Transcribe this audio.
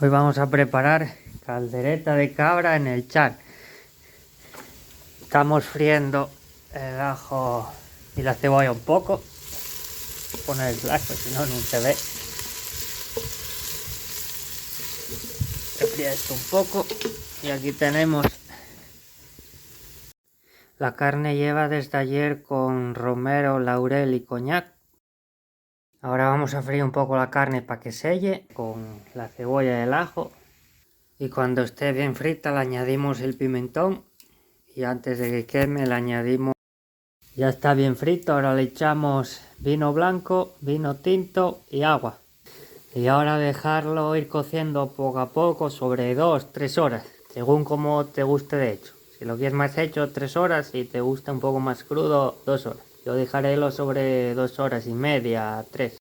Hoy vamos a preparar caldereta de cabra en el Llar. Estamos friendo el ajo y la cebolla un poco. Poner el flash, si no, no se ve. Se fría esto un poco. Y aquí tenemos la carne, lleva desde ayer con romero, laurel y coñac. Ahora vamos a freír un poco la carne para que selle con la cebolla y el ajo. Y cuando esté bien frita le añadimos el pimentón. Y antes de que queme le añadimos. Ya está bien frito, ahora le echamos vino blanco, vino tinto y agua. Y ahora dejarlo ir cociendo poco a poco sobre 2-3 horas, según como te guste de hecho. Si lo quieres más hecho, 3 horas, si te gusta un poco más crudo, 2 horas. Yo dejaré sobre 2 horas y media, 3.